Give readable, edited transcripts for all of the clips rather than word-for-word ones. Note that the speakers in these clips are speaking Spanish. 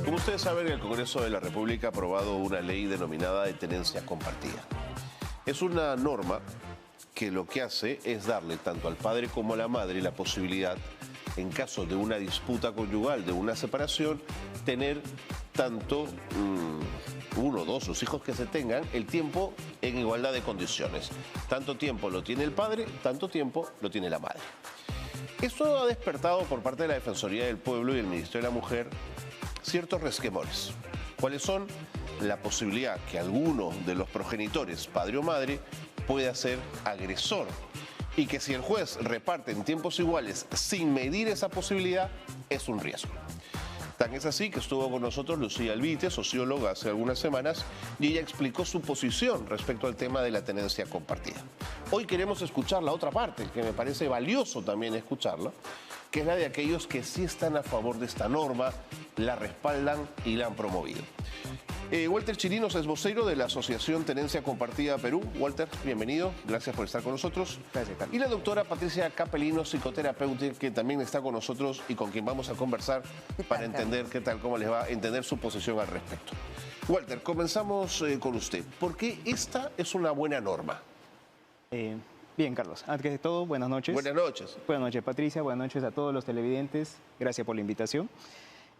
Como ustedes saben, el Congreso de la República ha aprobado una ley denominada de tenencia compartida. Es una norma que lo que hace es darle tanto al padre como a la madre la posibilidad, en caso de una disputa conyugal, de una separación, tener tanto uno, dos, los hijos que se tengan, el tiempo en igualdad de condiciones. Tanto tiempo lo tiene el padre, tanto tiempo lo tiene la madre. Esto ha despertado por parte de la Defensoría del Pueblo y el Ministerio de la Mujer ciertos resquemores. ¿Cuáles son? La posibilidad que alguno de los progenitores, padre o madre, pueda ser agresor y que si el juez reparte en tiempos iguales sin medir esa posibilidad, es un riesgo. Tan es así que estuvo con nosotros Lucía Alvite, socióloga, hace algunas semanas, y ella explicó su posición respecto al tema de la tenencia compartida. Hoy queremos escuchar la otra parte, que me parece valioso también escucharla, que es la de aquellos que sí están a favor de esta norma, la respaldan y la han promovido. Walter Chirinos es vocero de la Asociación Tenencia Compartida Perú. Walter, bienvenido, gracias por estar con nosotros. Gracias, Carlos. Y la doctora Patricia Capellino, psicoterapeuta, que también está con nosotros y con quien vamos a conversar para entender qué tal, cómo les va a entender su posición al respecto. Walter, comenzamos con usted. ¿Por qué esta es una buena norma? Bien, Carlos. Antes de todo, buenas noches. Buenas noches. Buenas noches, Patricia. Buenas noches a todos los televidentes. Gracias por la invitación.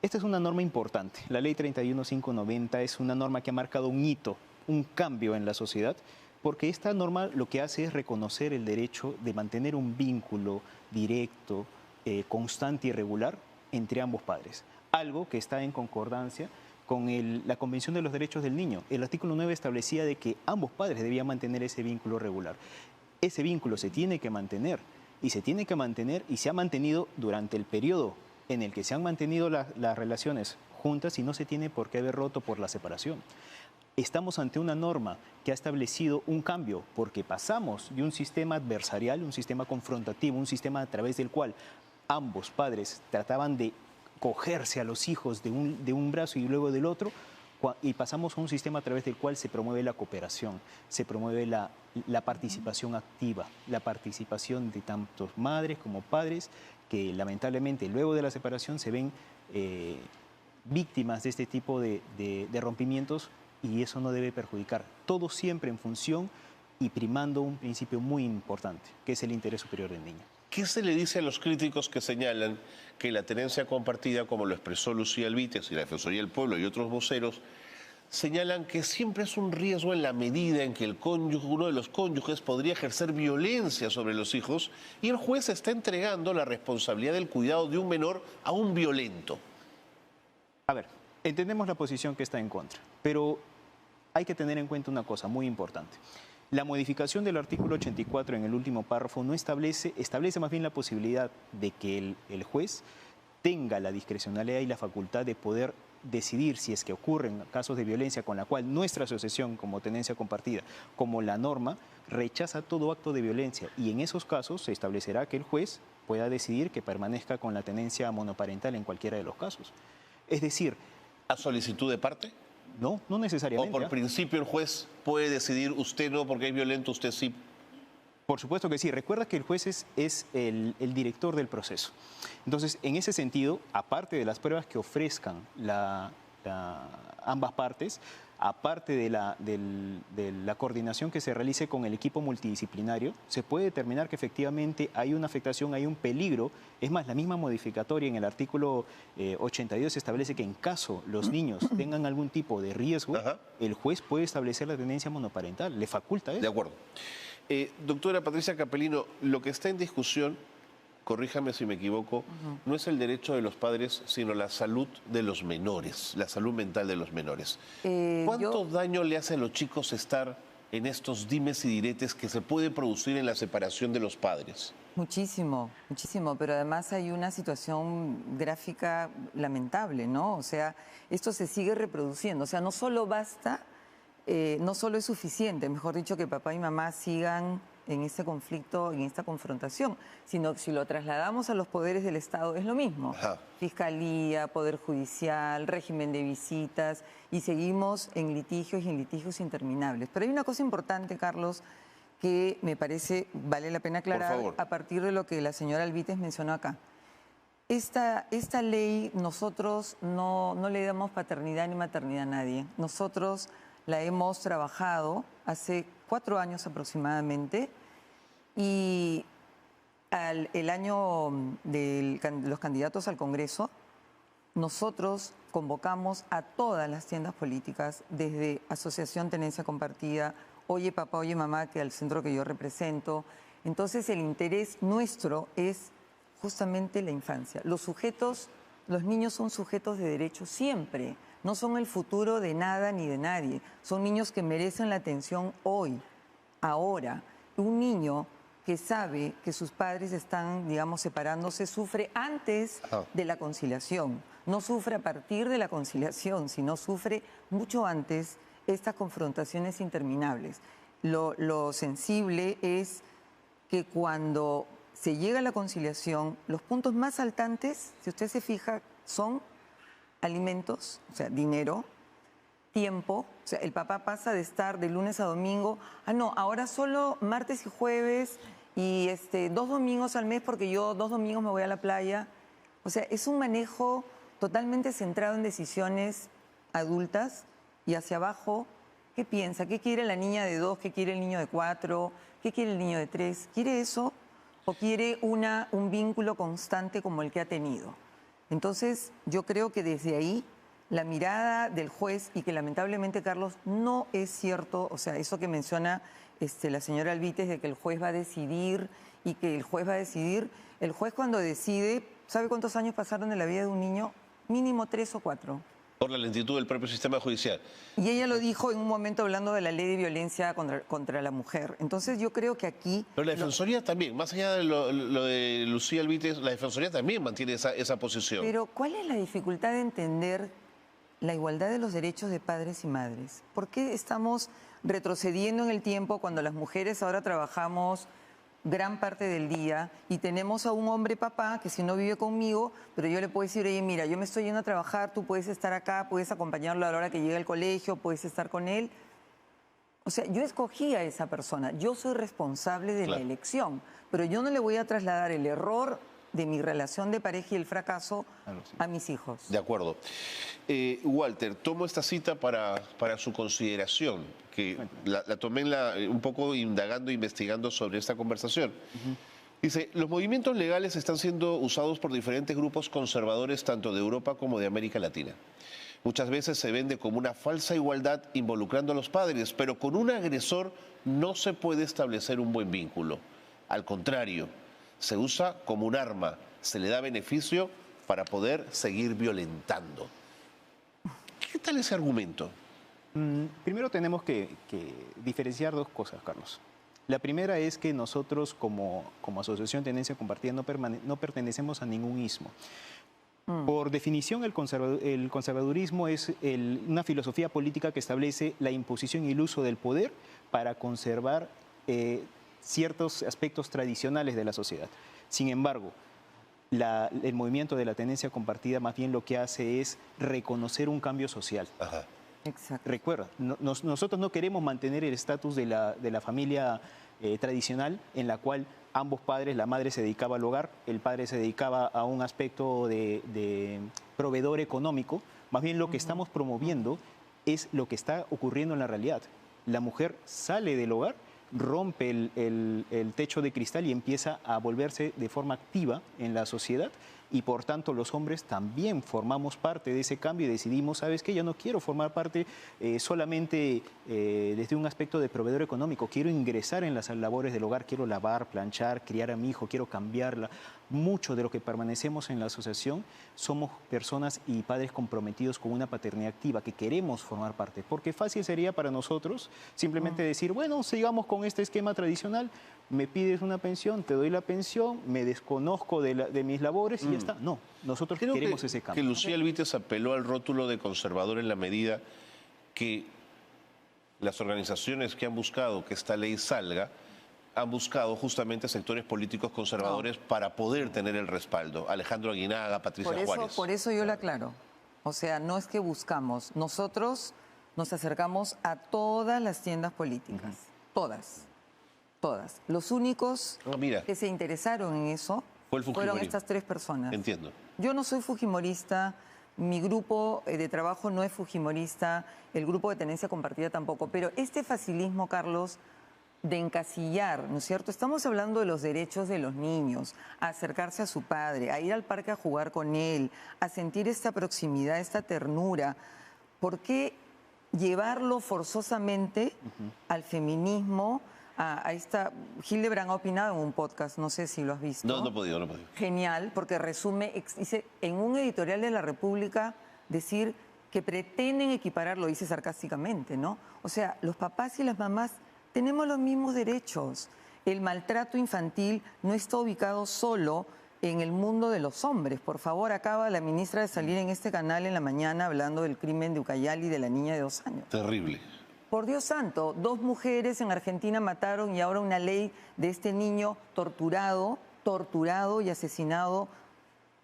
Esta es una norma importante. La Ley 31590 es una norma que ha marcado un hito, un cambio en la sociedad, porque esta norma lo que hace es reconocer el derecho de mantener un vínculo directo, constante y regular entre ambos padres. Algo que está en concordancia con la Convención de los Derechos del Niño. El artículo 9 establecía de que ambos padres debían mantener ese vínculo regular. Ese vínculo se tiene que mantener y se ha mantenido durante el periodo en el que se han mantenido las relaciones juntas y no se tiene por qué haber roto por la separación. Estamos ante una norma que ha establecido un cambio porque pasamos de un sistema adversarial, un sistema confrontativo, un sistema a través del cual ambos padres trataban de cogerse a los hijos de un brazo y luego del otro, y pasamos a un sistema a través del cual se promueve la cooperación, se promueve la participación activa, la participación de tanto madres como padres que lamentablemente luego de la separación se ven víctimas de este tipo de rompimientos y eso no debe perjudicar. Todo siempre en función y primando un principio muy importante, que es el interés superior del niño. ¿Qué se le dice a los críticos que señalan que la tenencia compartida, como lo expresó Lucía Alvites y la Defensoría del Pueblo y otros voceros, señalan que siempre es un riesgo en la medida en que el cónyuge, uno de los cónyuges podría ejercer violencia sobre los hijos y el juez está entregando la responsabilidad del cuidado de un menor a un violento? A ver, entendemos la posición que está en contra, pero hay que tener en cuenta una cosa muy importante. La modificación del artículo 84 en el último párrafo no establece más bien la posibilidad de que el juez tenga la discrecionalidad y la facultad de poder decidir si es que ocurren casos de violencia con la cual nuestra asociación como tenencia compartida, como la norma, rechaza todo acto de violencia y en esos casos se establecerá que el juez pueda decidir que permanezca con la tenencia monoparental en cualquiera de los casos. Es decir... ¿A solicitud de parte? No, no necesariamente. ¿O por principio el juez puede decidir usted no porque es violento, usted sí? Por supuesto que sí. Recuerda que el juez es el director del proceso. Entonces, en ese sentido, aparte de las pruebas que ofrezcan ambas partes, aparte de la coordinación que se realice con el equipo multidisciplinario, se puede determinar que efectivamente hay una afectación, hay un peligro. Es más, la misma modificatoria en el artículo 82 establece que en caso los niños tengan algún tipo de riesgo, el juez puede establecer la tenencia monoparental. Le faculta eso. De acuerdo. Doctora Patricia Capellino, lo que está en discusión, corríjame si me equivoco, no es el derecho de los padres, sino la salud de los menores, la salud mental de los menores. ¿Cuánto daño le hace a los chicos estar en estos dimes y diretes que se puede producir en la separación de los padres? Muchísimo, muchísimo, pero además hay una situación gráfica lamentable, ¿no? O sea, esto se sigue reproduciendo, o sea, no solo basta... no solo es suficiente, mejor dicho, que papá y mamá sigan en este conflicto, en esta confrontación, sino que si lo trasladamos a los poderes del Estado es lo mismo. Fiscalía, Poder Judicial, régimen de visitas, y seguimos en litigios y en litigios interminables. Pero hay una cosa importante, Carlos, que me parece vale la pena aclarar a partir de lo que la señora Alvites mencionó acá. esta ley nosotros no le damos paternidad ni maternidad a nadie. Nosotros la hemos trabajado hace 4 años aproximadamente y el año de los candidatos al Congreso, nosotros convocamos a todas las tiendas políticas, desde Asociación Tenencia Compartida, Oye Papá, Oye Mamá, que es el centro que yo represento. Entonces el interés nuestro es justamente la infancia. Los niños son sujetos de derecho siempre, no son el futuro de nada ni de nadie. Son niños que merecen la atención hoy, ahora. Un niño que sabe que sus padres están, digamos, separándose, sufre antes de la conciliación. No sufre a partir de la conciliación, sino sufre mucho antes estas confrontaciones interminables. Lo sensible es que cuando se llega a la conciliación, los puntos más saltantes, si usted se fija, son alimentos, o sea, dinero, tiempo. O sea, el papá pasa de estar de lunes a domingo, no, ahora solo martes y jueves y 2 domingos al mes porque yo 2 domingos me voy a la playa. O sea, es un manejo totalmente centrado en decisiones adultas y hacia abajo, ¿qué piensa? ¿Qué quiere la niña de 2? ¿Qué quiere el niño de 4? ¿Qué quiere el niño de 3? ¿Quiere eso o quiere un vínculo constante como el que ha tenido? Entonces, yo creo que desde ahí la mirada del juez, y que lamentablemente, Carlos, no es cierto, o sea, eso que menciona la señora Alvites de que el juez va a decidir y que el juez cuando decide, ¿sabe cuántos años pasaron en la vida de un niño? Mínimo 3 o 4. Por la lentitud del propio sistema judicial. Y ella lo dijo en un momento hablando de la ley de violencia contra la mujer. Entonces yo creo que aquí... Pero la Defensoría también, más allá de lo de Lucía Alvites, la Defensoría también mantiene esa posición. Pero ¿cuál es la dificultad de entender la igualdad de los derechos de padres y madres? ¿Por qué estamos retrocediendo en el tiempo cuando las mujeres ahora trabajamos gran parte del día y tenemos a un hombre papá que si no vive conmigo, pero yo le puedo decir, oye, mira, yo me estoy yendo a trabajar, tú puedes estar acá, puedes acompañarlo a la hora que llegue al colegio, puedes estar con él? O sea, yo escogí a esa persona, yo soy responsable de la elección, pero yo no le voy a trasladar el error de mi relación de pareja y el fracaso a mis hijos. De acuerdo. Walter, tomo esta cita para su consideración, que la tomé un poco indagando, investigando sobre esta conversación. Dice, los movimientos legales están siendo usados por diferentes grupos conservadores tanto de Europa como de América Latina. Muchas veces se vende como una falsa igualdad involucrando a los padres, pero con un agresor no se puede establecer un buen vínculo. Al contrario, se usa como un arma, se le da beneficio para poder seguir violentando. ¿Qué tal ese argumento? Primero tenemos que diferenciar 2 cosas, Carlos. La primera es que nosotros como Asociación Tenencia Compartida no pertenecemos a ningún ismo. Por definición, el conservadurismo es una filosofía política que establece la imposición y el uso del poder para conservar ciertos aspectos tradicionales de la sociedad. Sin embargo, el movimiento de la tenencia compartida más bien lo que hace es reconocer un cambio social. Ajá. Exacto. Recuerda, nosotros no queremos mantener el estatus de la familia tradicional en la cual ambos padres, la madre se dedicaba al hogar, el padre se dedicaba a un aspecto de proveedor económico. Más bien lo que estamos promoviendo es lo que está ocurriendo en la realidad. La mujer sale del hogar, rompe el techo de cristal y empieza a volverse de forma activa en la sociedad, y por tanto los hombres también formamos parte de ese cambio y decidimos, ¿sabes qué? Yo no quiero formar parte solamente desde un aspecto de proveedor económico, quiero ingresar en las labores del hogar, quiero lavar, planchar, criar a mi hijo, quiero cambiarla. Mucho de lo que permanecemos en la asociación somos personas y padres comprometidos con una paternidad activa, que queremos formar parte, porque fácil sería para nosotros simplemente decir, bueno, sigamos con este esquema tradicional, me pides una pensión, te doy la pensión, me desconozco de mis labores y ya está. No, nosotros queremos ese cambio. Que Lucía Alvites apeló al rótulo de conservador en la medida que las organizaciones que han buscado que esta ley salga han buscado justamente sectores políticos conservadores para poder tener el respaldo. Alejandro Aguinaga, Patricia Juárez. Por eso yo lo aclaro. O sea, no es que buscamos. Nosotros nos acercamos a todas las tiendas políticas. Todas. Los únicos que se interesaron en eso Fue el fueron fujimorismo. estas tres personas. Entiendo. Yo no soy fujimorista, mi grupo de trabajo no es fujimorista, el grupo de tenencia compartida tampoco, pero este facilismo, Carlos, de encasillar, ¿no es cierto? Estamos hablando de los derechos de los niños, a acercarse a su padre, a ir al parque a jugar con él, a sentir esta proximidad, esta ternura. ¿Por qué llevarlo forzosamente al feminismo? A esta... Hildebrand ha opinado en un podcast, no sé si lo has visto. No he podido. Genial, porque resume, dice, en un editorial de La República, decir que pretenden equipararlo, dice sarcásticamente, ¿no? O sea, los papás y las mamás tenemos los mismos derechos. El maltrato infantil no está ubicado solo en el mundo de los hombres. Por favor, acaba la ministra de salir en este canal en la mañana hablando del crimen de Ucayali de la niña de 2 años. Terrible. Por Dios santo, 2 mujeres en Argentina mataron y ahora una ley de este niño torturado y asesinado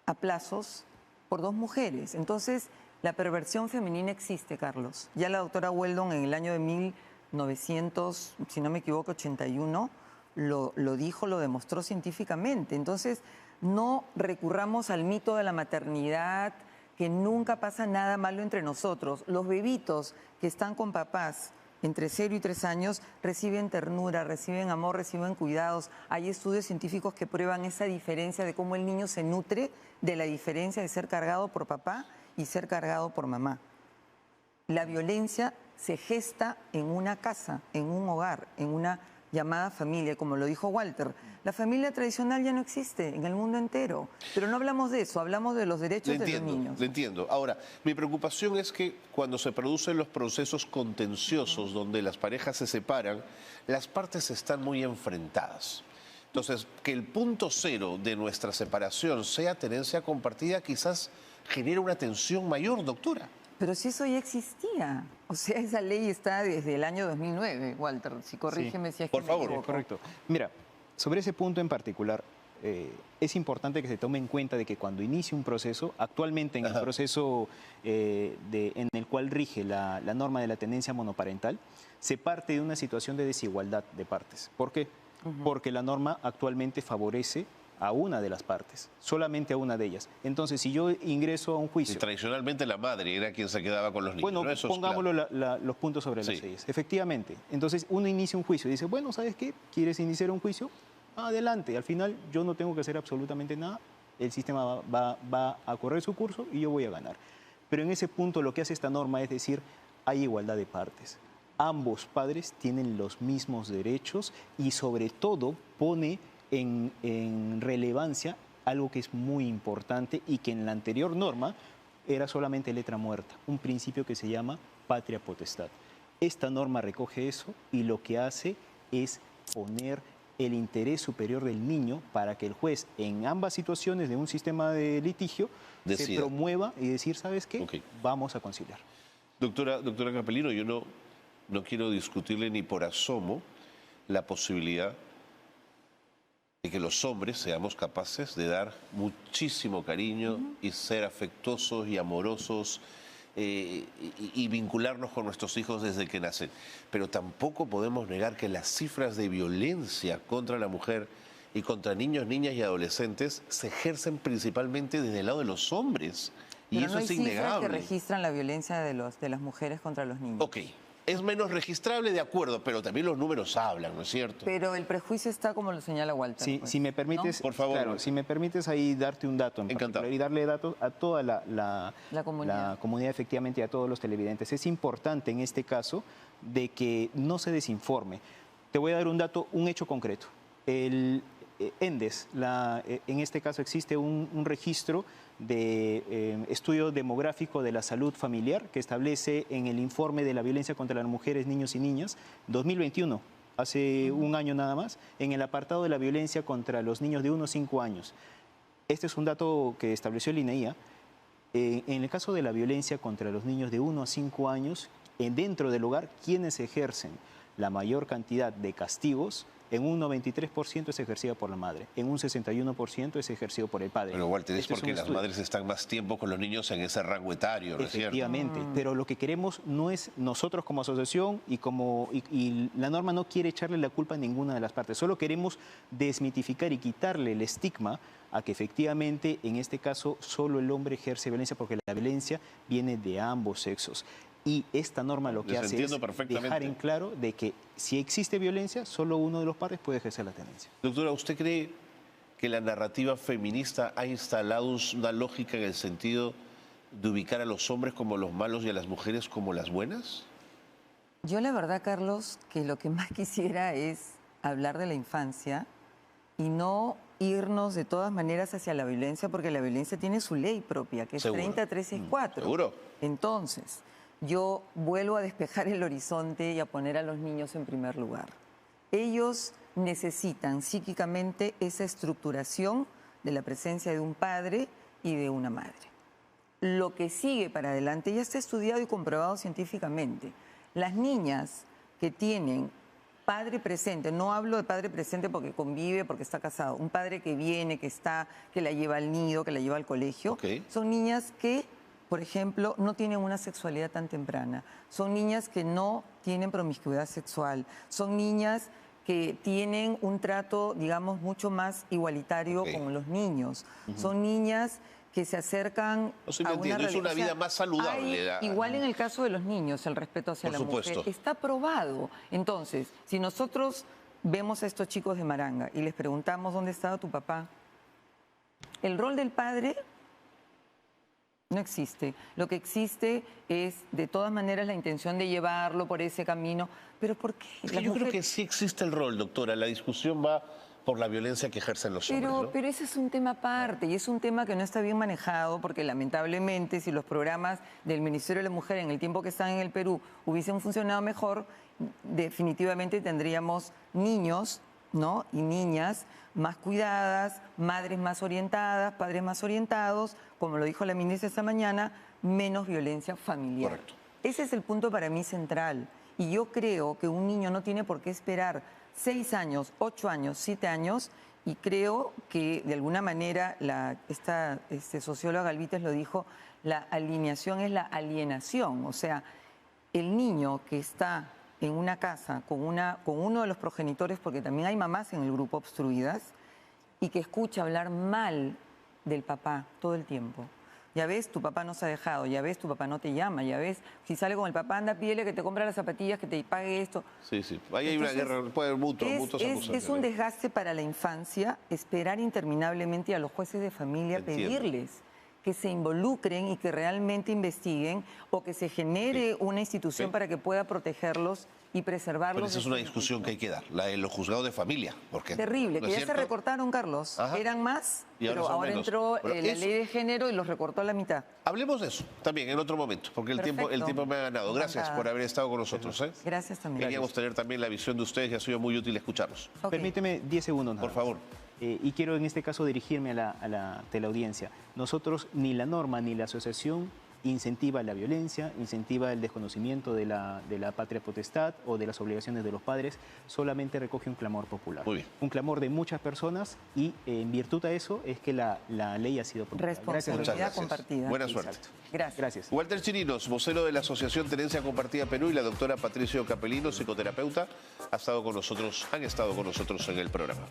a plazos por 2 mujeres. Entonces, la perversión femenina existe, Carlos. Ya la doctora Weldon en el año de 1900, si no me equivoco, 81, lo dijo, lo demostró científicamente. Entonces, no recurramos al mito de la maternidad, que nunca pasa nada malo entre nosotros. Los bebitos que están con papás entre 0 y 3 años reciben ternura, reciben amor, reciben cuidados. Hay estudios científicos que prueban esa diferencia de cómo el niño se nutre de la diferencia de ser cargado por papá y ser cargado por mamá. La violencia se gesta en una casa, en un hogar, en una llamada familia, como lo dijo Walter. La familia tradicional ya no existe en el mundo entero, pero no hablamos de eso, hablamos de los derechos de los niños. Le entiendo. Ahora, mi preocupación es que cuando se producen los procesos contenciosos donde las parejas se separan, las partes están muy enfrentadas. Entonces, que el punto cero de nuestra separación sea tenencia compartida quizás genera una tensión mayor, doctora. Pero si eso ya existía. O sea, esa ley está desde el año 2009, Walter. Si corrígeme si es que por me favor. equivoco. Correcto. Mira, sobre ese punto en particular, es importante que se tome en cuenta de que cuando inicie un proceso, actualmente en el proceso en el cual rige la norma de la tenencia monoparental, se parte de una situación de desigualdad de partes. ¿Por qué? Porque la norma actualmente favorece a una de las partes, solamente a una de ellas. Entonces, si yo ingreso a un juicio... Y tradicionalmente la madre era quien se quedaba con los niños. Bueno, ¿no? Eso pongámoslo es claro. los puntos sobre las Sí. leyes. Efectivamente. Entonces, uno inicia un juicio y dice, bueno, ¿sabes qué? ¿Quieres iniciar un juicio? Adelante. Al final, yo no tengo que hacer absolutamente nada. El sistema va a correr su curso y yo voy a ganar. Pero en ese punto, lo que hace esta norma es decir, hay igualdad de partes. Ambos padres tienen los mismos derechos y, sobre todo, pone en relevancia algo que es muy importante y que en la anterior norma era solamente letra muerta, un principio que se llama patria potestad. Esta norma recoge eso y lo que hace es poner el interés superior del niño para que el juez en ambas situaciones de un sistema de litigio se promueva y decir, ¿sabes qué? Okay. Vamos a conciliar. Doctora Capellino, yo no quiero discutirle ni por asomo la posibilidad de que los hombres seamos capaces de dar muchísimo cariño y ser afectuosos y amorosos y vincularnos con nuestros hijos desde que nacen. Pero tampoco podemos negar que las cifras de violencia contra la mujer y contra niños, niñas y adolescentes se ejercen principalmente desde el lado de los hombres. Y Pero eso no hay es cifras innegable. que registran la violencia de las mujeres contra los niños. Ok, es menos registrable, de acuerdo, pero también los números hablan, ¿no es cierto? Pero el prejuicio está como lo señala Walter. Sí, pues, si me permites, ¿no? Por favor. claro, si me permites ahí darte un dato en Encantado. particular y darle datos a toda la comunidad, efectivamente, y a todos los televidentes. Es importante en este caso de que no se desinforme. Te voy a dar un dato, un hecho concreto. El ENDES, en este caso existe un registro de estudio demográfico de la salud familiar que establece en el informe de la violencia contra las mujeres, niños y niñas, 2021, hace un año nada más, en el apartado de la violencia contra los niños de 1 a 5 años. Este es un dato que estableció el INEIA. En el caso de la violencia contra los niños de 1 a 5 años, dentro del hogar, quienes ejercen la mayor cantidad de castigos En un 93% es ejercida por la madre, en un 61% es ejercido por el padre. Pero Walter, es Este porque un las estudio. madres están más tiempo con los niños en ese rango etario, ¿no es cierto? Efectivamente, pero lo que queremos no es nosotros como asociación y la norma no quiere echarle la culpa a ninguna de las partes, solo queremos desmitificar y quitarle el estigma a que efectivamente en este caso solo el hombre ejerce violencia porque la violencia viene de ambos sexos. Y esta norma lo que Les hace entiendo es perfectamente. dejar en claro de que si existe violencia, solo uno de los padres puede ejercer la tenencia. Doctora, ¿usted cree que la narrativa feminista ha instalado una lógica en el sentido de ubicar a los hombres como los malos y a las mujeres como las buenas? Yo la verdad, Carlos, que lo que más quisiera es hablar de la infancia y no irnos de todas maneras hacia la violencia, porque la violencia tiene su ley propia, que es Seguro. 30.364. ¿Seguro? Entonces, yo vuelvo a despejar el horizonte y a poner a los niños en primer lugar. Ellos necesitan psíquicamente esa estructuración de la presencia de un padre y de una madre. Lo que sigue para adelante ya está estudiado y comprobado científicamente. Las niñas que tienen padre presente, no hablo de padre presente porque convive, porque está casado, un padre que viene, que la lleva al nido, que la lleva al colegio, Ok. son niñas que, por ejemplo, no tienen una sexualidad tan temprana, son niñas que no tienen promiscuidad sexual, son niñas que tienen un trato, digamos, mucho más igualitario Ok. con los niños, son niñas que se acercan No, sí, a lo entiendo, es realidad. una vida más saludable. Igual en el caso de los niños, el respeto hacia Por la mujer supuesto. está probado. Entonces, si nosotros vemos a estos chicos de Maranga y les preguntamos dónde estaba tu papá, el rol del padre no existe. Lo que existe es, de todas maneras, la intención de llevarlo por ese camino. ¿Pero por qué? Es que Las yo creo que mujeres- sí existe el rol, doctora. La discusión va por la violencia que ejercen los hombres, ¿no? Pero ese es un tema aparte y es un tema que no está bien manejado porque lamentablemente si los programas del Ministerio de la Mujer en el tiempo que están en el Perú hubiesen funcionado mejor, definitivamente tendríamos niños, ¿no? Y niñas más cuidadas, madres más orientadas, padres más orientados, como lo dijo la ministra esta mañana, menos violencia familiar. Correcto. Ese es el punto para mí central. Y yo creo que un niño no tiene por qué esperar 6 años, 8 años, 7 años, y creo que de alguna manera esta socióloga Galvites lo dijo, la alineación es la alienación. O sea, el niño que está en una casa con uno de los progenitores, porque también hay mamás en el grupo obstruidas, y que escucha hablar mal del papá todo el tiempo. Ya ves, tu papá no se ha dejado, ya ves, tu papá no te llama, ya ves, si sale con el papá, anda, pídele que te compre las zapatillas, que te pague esto. Sí, sí. Ahí hay una Entonces, guerra, puede haber mutuas Es acusaciones. un desgaste para la infancia esperar interminablemente a los jueces de familia Entiendo. pedirles que se involucren y que realmente investiguen o que se genere una institución Sí. para que pueda protegerlos y preservarlos. Pero esa es de una ese discusión que hay que dar, la de los juzgados de familia. Porque, Terrible, ¿no que es ya se cierto? recortaron, Carlos. Ajá. Eran más, Y ahora pero son ahora menos. entró Pero la eso- ley de género y los recortó a la mitad. Hablemos de eso también en otro momento, porque el tiempo Perfecto. me ha ganado. Gracias Encantada. por haber estado con nosotros. ¿eh? Gracias también. Queríamos tener también la visión de ustedes y ha sido muy útil escucharlos. Ok. Permíteme 10 segundos. nada Por más. favor. Y quiero en este caso dirigirme a la teleaudiencia. Nosotros, ni la norma ni la asociación incentiva la violencia, incentiva el desconocimiento de la patria potestad o de las obligaciones de los padres, solamente recoge un clamor popular. Muy bien. Un clamor de muchas personas y en virtud a eso es que la ley ha sido promulgada. Responsabilidad Muchas gracias. compartida. Buena suerte. Exacto. Gracias. Gracias. Walter Chirinos, vocero de la Asociación Tenencia Compartida Perú, y la doctora Patricio Capelino, psicoterapeuta, han estado con nosotros en el programa.